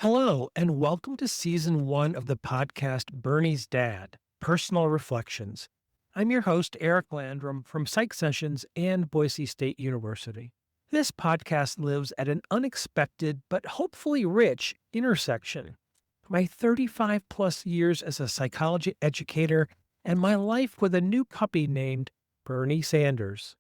Hello, and welcome to season one of the podcast Bernie's Dad Personal Reflections. I'm your host, Eric Landrum from Psych Sessions and Boise State University. This podcast lives at an unexpected but hopefully rich intersection. My 35 plus years as a psychology educator and my life with a new puppy named Bernie Sanders.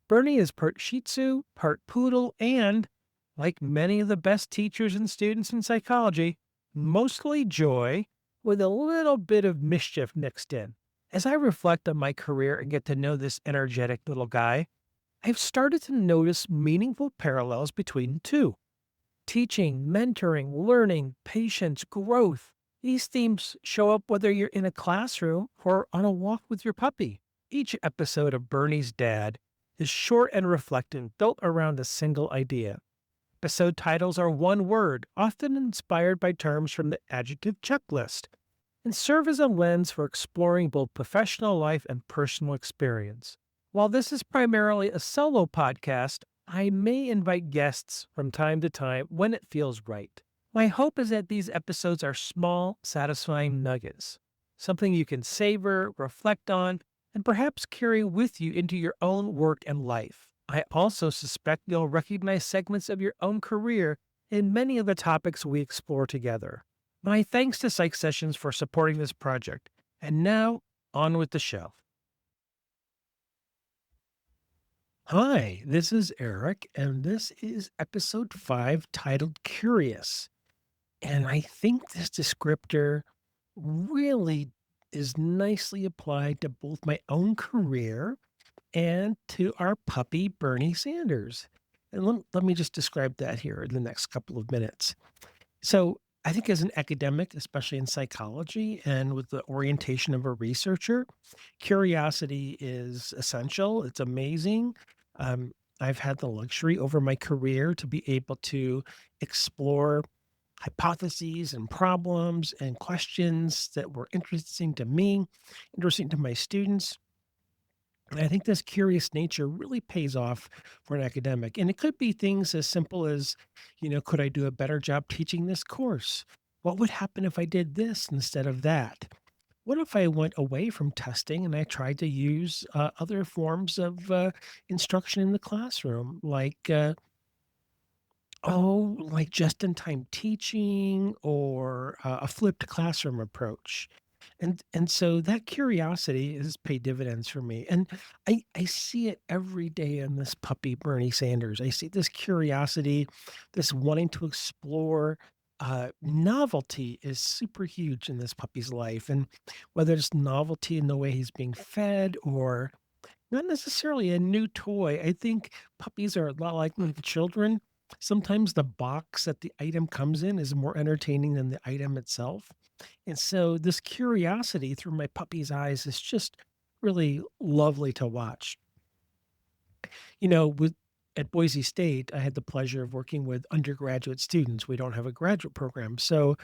Bernie is part Shih Tzu, part poodle, and, like many of the best teachers and students in psychology, mostly joy with a little bit of mischief mixed in. As I reflect on my career and get to know this energetic little guy, I've started to notice meaningful parallels between the two. Teaching, mentoring, learning, patience, growth. These themes show up whether you're in a classroom or on a walk with your puppy. Each episode of Bernie's Dad is short and reflective, built around a single idea. Episode titles are one word, often inspired by terms from the adjective checklist, and serve as a lens for exploring both professional life and personal experience. While this is primarily a solo podcast, I may invite guests from time to time when it feels right. My hope is that these episodes are small, satisfying nuggets, something you can savor, reflect on, and perhaps carry with you into your own work and life. I also suspect you'll recognize segments of your own career in many of the topics we explore together. My thanks to Psych Sessions for supporting this project. And now, on with the show. Hi, this is Eric, and this is episode 5 titled Curious. And I think this descriptor really is nicely applied to both my own career and to our puppy, Bernie Sanders. And let me just describe that here in the next couple of minutes. So, I think as an academic, especially in psychology and with the orientation of a researcher, curiosity is essential. It's amazing. Um, I've had the luxury over my career to be able to explore hypotheses and problems and questions that were interesting to me, interesting to my students. And I think this curious nature really pays off for an academic. And it could be things as simple as, could I do a better job teaching this course? What would happen if I did this instead of that? What if I went away from testing and I tried to use other forms of instruction in the classroom, like just in time teaching or a flipped classroom approach? And so that curiosity has paid dividends for me, and I see it every day in this puppy, Bernie Sanders. I see this curiosity, this wanting to explore. Novelty is super huge in this puppy's life, and whether it's novelty in the way he's being fed or not necessarily a new toy. I think puppies are a lot like little children. Sometimes the box that the item comes in is more entertaining than the item itself. And so this curiosity through my puppy's eyes is just really lovely to watch. With at Boise State, I had the pleasure of working with undergraduate students. We don't have a graduate program. So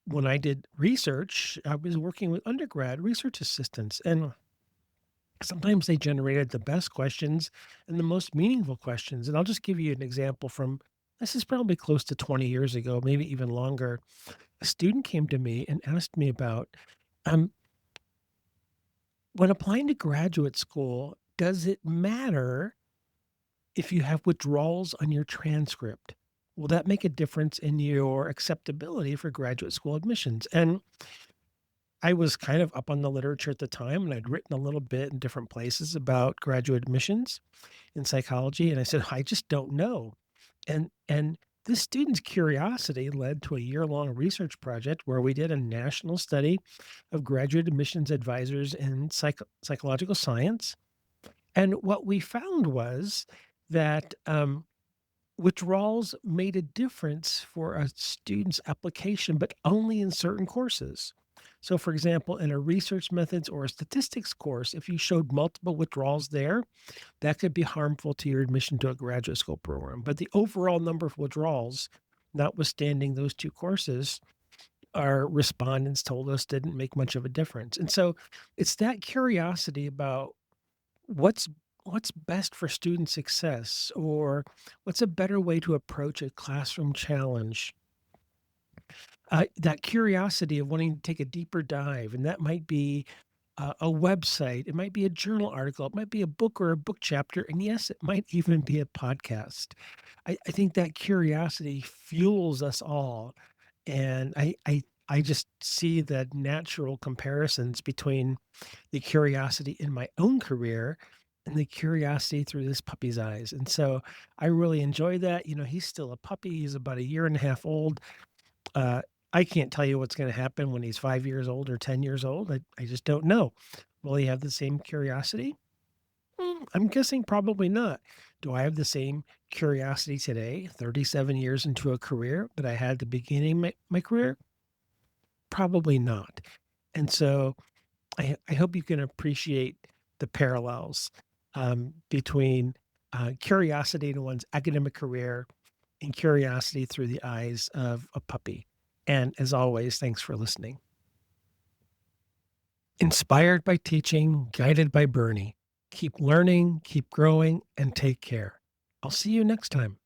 when I did research, I was working with undergrad research assistants. And sometimes they generated the best questions and the most meaningful questions. And I'll just give you an example from this is probably close to 20 years ago, maybe even longer. A student came to me and asked me about um, when applying to graduate school, does it matter if you have withdrawals on your transcript? Will that make a difference in your acceptability for graduate school admissions? And I was kind of up on the literature at the time, and I'd written a little bit in different places about graduate admissions in psychology, and I said, "I just don't know." And this student's curiosity led to a year-long research project where we did a national study of graduate admissions advisors in psychological science, and what we found was that, withdrawals made a difference for a student's application, but only in certain courses. So, for example, in a research methods or a statistics course, if you showed multiple withdrawals there, that could be harmful to your admission to a graduate school program. But the overall number of withdrawals, notwithstanding those two courses, our respondents told us didn't make much of a difference. And so it's that curiosity about what's what's best for student success or what's a better way to approach a classroom challenge That curiosity of wanting to take a deeper dive, and that might be a website, it might be a journal article, it might be a book or a book chapter, and yes, it might even be a podcast. I think that curiosity fuels us all, and I just see the natural comparisons between the curiosity in my own career and the curiosity through this puppy's eyes. And so I really enjoy that. He's still a puppy. He's about a year and a half old. Uh, I can't tell you what's going to happen when he's 5 years old or 10 years old. I just don't know. Will he have the same curiosity? I'm guessing probably not. Do I have the same curiosity today, 37 years into a career, that I had at the beginning of my career? Probably not. And so I hope you can appreciate the parallels between curiosity in one's academic career and curiosity through the eyes of a puppy. And as always, thanks for listening. Inspired by teaching, guided by Bernie. Keep learning, keep growing, and take care. I'll see you next time.